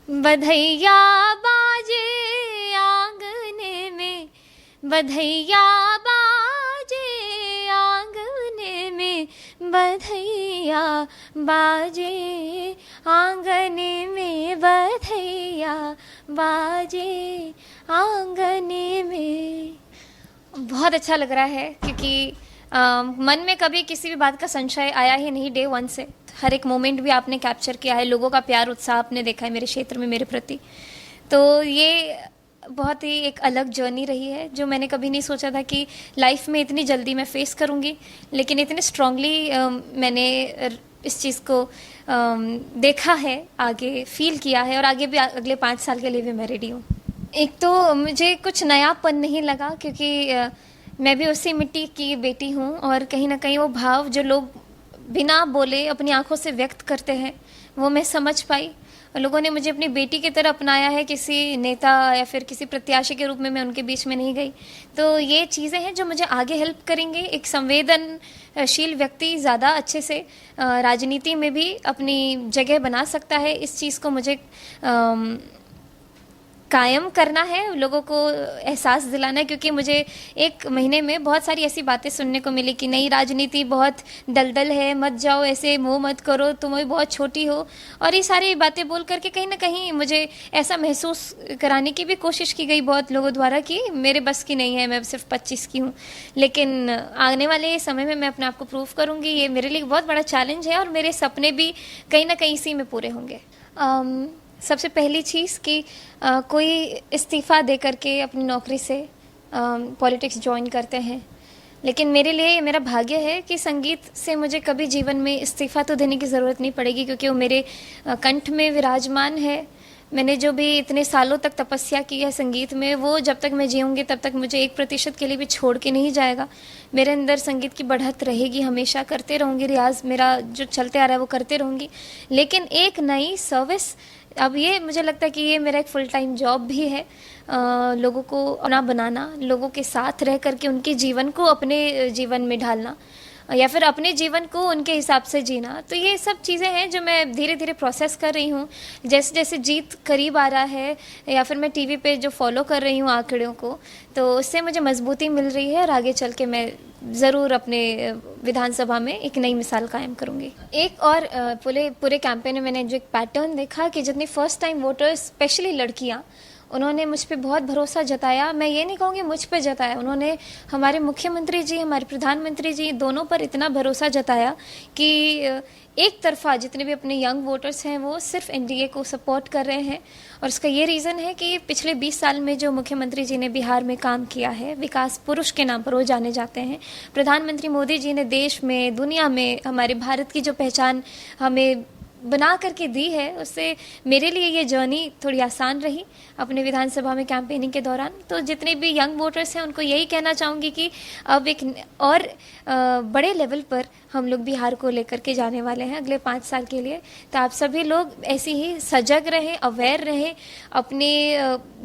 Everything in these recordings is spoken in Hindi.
बधैया बाजे आंगने में, बधैया बाजे आंगने में, बधैया बाजे आंगने में, बधैया बाजे आंगने में। बहुत अच्छा लग रहा है क्योंकि मन में कभी किसी भी बात का संशय आया ही नहीं डे वन से। हर एक मोमेंट भी आपने कैप्चर किया है, लोगों का प्यार उत्साह आपने देखा है मेरे क्षेत्र में मेरे प्रति। तो ये बहुत ही एक अलग जर्नी रही है जो मैंने कभी नहीं सोचा था कि लाइफ में इतनी जल्दी मैं फेस करूँगी, लेकिन इतने स्ट्रांगली मैंने इस चीज़ को देखा है, आगे फील किया है, और आगे भी अगले 5 साल के लिए भी मैं रेडी हूँ। एक तो मुझे कुछ नयापन नहीं लगा क्योंकि मैं भी उसी मिट्टी की बेटी हूँ, और कहीं ना कहीं वो भाव जो लोग बिना बोले अपनी आंखों से व्यक्त करते हैं वो मैं समझ पाई। और लोगों ने मुझे अपनी बेटी की तरह अपनाया है, किसी नेता या फिर किसी प्रत्याशी के रूप में मैं उनके बीच में नहीं गई। तो ये चीज़ें हैं जो मुझे आगे हेल्प करेंगे। एक संवेदनशील व्यक्ति ज़्यादा अच्छे से राजनीति में भी अपनी जगह बना सकता है। इस चीज़ को मुझे कायम करना है, लोगों को एहसास दिलाना है, क्योंकि मुझे 1 महीने में बहुत सारी ऐसी बातें सुनने को मिली कि नई राजनीति बहुत दलदल है, मत जाओ, ऐसे मुंह मत करो, तुम भी बहुत छोटी हो, और ये सारी बातें बोल करके कहीं ना कहीं मुझे ऐसा महसूस कराने की भी कोशिश की गई बहुत लोगों द्वारा कि मेरे बस की नहीं है, मैं सिर्फ 25 की हूँ। लेकिन आने वाले समय में मैं अपने आप को प्रूव करूँगी। ये मेरे लिए बहुत बड़ा चैलेंज है और मेरे सपने भी कहीं ना कहीं इसी में पूरे होंगे। सबसे पहली चीज़ कि कोई इस्तीफ़ा दे करके अपनी नौकरी से पॉलिटिक्स ज्वाइन करते हैं, लेकिन मेरे लिए मेरा भाग्य है कि संगीत से मुझे कभी जीवन में इस्तीफ़ा तो देने की ज़रूरत नहीं पड़ेगी, क्योंकि वो मेरे कंठ में विराजमान है। मैंने जो भी इतने सालों तक तपस्या की है संगीत में, वो जब तक मैं जीऊँगी तब तक मुझे 1% के लिए भी छोड़ के नहीं जाएगा। मेरे अंदर संगीत की बढ़त रहेगी, हमेशा करते रहूँगी, रियाज मेरा जो चलते आ रहा है वो करते रहूँगी। लेकिन एक नई सर्विस, अब ये मुझे लगता है कि ये मेरा एक फुल टाइम जॉब भी है, लोगों को अपना बनाना, लोगों के साथ रह करके उनके जीवन को अपने जीवन में ढालना, या फिर अपने जीवन को उनके हिसाब से जीना। तो ये सब चीज़ें हैं जो मैं धीरे धीरे प्रोसेस कर रही हूँ। जैसे जैसे जीत करीब आ रहा है, या फिर मैं टीवी पे जो फॉलो कर रही हूँ आंकड़ों को, तो उससे मुझे मजबूती मिल रही है, और आगे चल के मैं ज़रूर अपने विधानसभा में एक नई मिसाल कायम करूँगी। एक और पूरे कैंपेन में मैंने जो एक पैटर्न देखा कि जितनी फर्स्ट टाइम वोटर्स, स्पेशली लड़कियाँ, उन्होंने मुझ पे बहुत भरोसा जताया। मैं ये नहीं कहूँगी मुझ पे जताया, उन्होंने हमारे मुख्यमंत्री जी, हमारे प्रधानमंत्री जी दोनों पर इतना भरोसा जताया कि एक तरफा जितने भी अपने यंग वोटर्स हैं वो सिर्फ एनडीए को सपोर्ट कर रहे हैं। और उसका ये रीज़न है कि पिछले 20 साल में जो मुख्यमंत्री जी ने बिहार में काम किया है, विकास पुरुष के नाम पर वो जाने जाते हैं। प्रधानमंत्री मोदी जी ने देश में, दुनिया में हमारे भारत की जो पहचान हमें बना करके दी है, उससे मेरे लिए ये जर्नी थोड़ी आसान रही अपने विधानसभा में कैंपेनिंग के दौरान। तो जितने भी यंग वोटर्स हैं उनको यही कहना चाहूँगी कि अब एक और बड़े लेवल पर हम लोग बिहार को लेकर के जाने वाले हैं अगले 5 साल के लिए। तो आप सभी लोग ऐसे ही सजग रहें, अवेयर रहें, अपने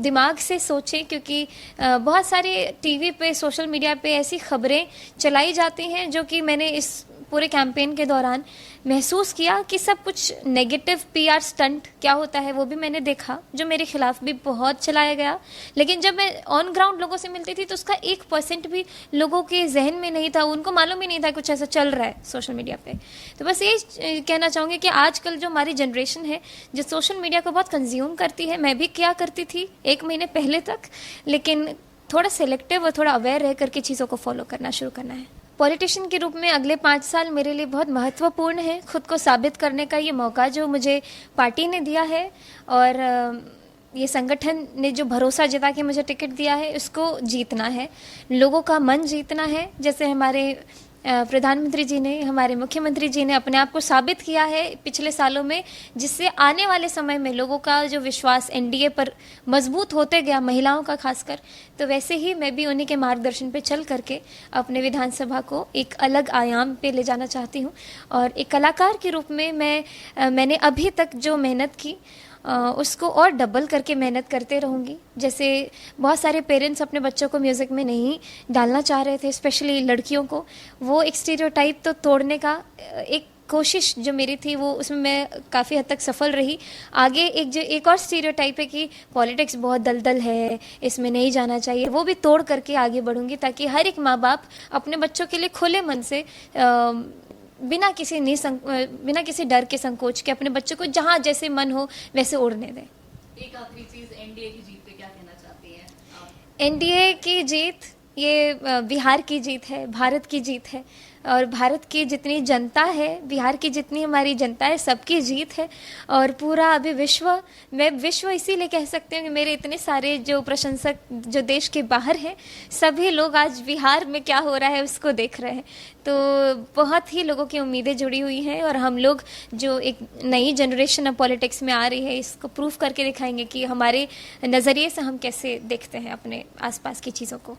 दिमाग से सोचें, क्योंकि बहुत सारे टीवी पे, सोशल मीडिया पे ऐसी खबरें चलाई जाती हैं जो कि मैंने इस पूरे कैंपेन के दौरान महसूस किया कि सब कुछ नेगेटिव पीआर स्टंट क्या होता है वो भी मैंने देखा, जो मेरे खिलाफ भी बहुत चलाया गया। लेकिन जब मैं ऑन ग्राउंड लोगों से मिलती थी तो उसका 1% भी लोगों के जहन में नहीं था, उनको मालूम ही नहीं था कुछ ऐसा चल रहा है सोशल मीडिया पे। तो बस ये कहना चाहूँगी कि आजकल जो हमारी जनरेशन है जो सोशल मीडिया को बहुत कंज्यूम करती है, मैं भी क्या करती थी 1 महीने पहले तक, लेकिन थोड़ा सेलेक्टिव और थोड़ा अवेयर रह करके चीज़ों को फॉलो करना शुरू करना है। पॉलिटिशियन के रूप में अगले 5 साल मेरे लिए बहुत महत्वपूर्ण है। खुद को साबित करने का ये मौका जो मुझे पार्टी ने दिया है, और ये संगठन ने जो भरोसा जता के मुझे टिकट दिया है, उसको जीतना है, लोगों का मन जीतना है। जैसे हमारे प्रधानमंत्री जी ने, हमारे मुख्यमंत्री जी ने अपने आप को साबित किया है पिछले सालों में, जिससे आने वाले समय में लोगों का जो विश्वास एनडीए पर मजबूत होते गया, महिलाओं का खासकर। तो वैसे ही मैं भी उन्हीं के मार्गदर्शन पे चल करके अपने विधानसभा को एक अलग आयाम पे ले जाना चाहती हूँ। और एक कलाकार के रूप में मैंने अभी तक जो मेहनत की उसको और डबल करके मेहनत करते रहूँगी। जैसे बहुत सारे पेरेंट्स अपने बच्चों को म्यूज़िक में नहीं डालना चाह रहे थे, स्पेशली लड़कियों को, वो एक स्टीरियोटाइप तो तोड़ने का एक कोशिश जो मेरी थी वो उसमें मैं काफ़ी हद तक सफल रही। आगे एक और स्टीरियोटाइप है कि पॉलिटिक्स बहुत दलदल है, इसमें नहीं जाना चाहिए, वो भी तोड़ करके आगे बढ़ूंगी ताकि हर एक माँ बाप अपने बच्चों के लिए खुले मन से बिना किसी डर के संकोच के अपने बच्चों को जहाँ जैसे मन हो वैसे उड़ने दें। एक आखिरी चीज, एनडीए की जीत पे क्या कहना चाहती हैं आप? एनडीए की जीत ये बिहार की जीत है, भारत की जीत है, और भारत की जितनी जनता है, बिहार की जितनी हमारी जनता है, सबकी जीत है। और पूरा अभी मैं विश्व इसीलिए कह सकती हूँ कि मेरे इतने सारे जो प्रशंसक जो देश के बाहर हैं, सभी लोग आज बिहार में क्या हो रहा है उसको देख रहे हैं। तो बहुत ही लोगों की उम्मीदें जुड़ी हुई हैं, और हम लोग जो एक नई जनरेशन ऑफ पॉलिटिक्स में आ रही है, इसको प्रूफ करके दिखाएंगे कि हमारे नज़रिए से हम कैसे देखते हैं अपने आसपास की चीज़ों को।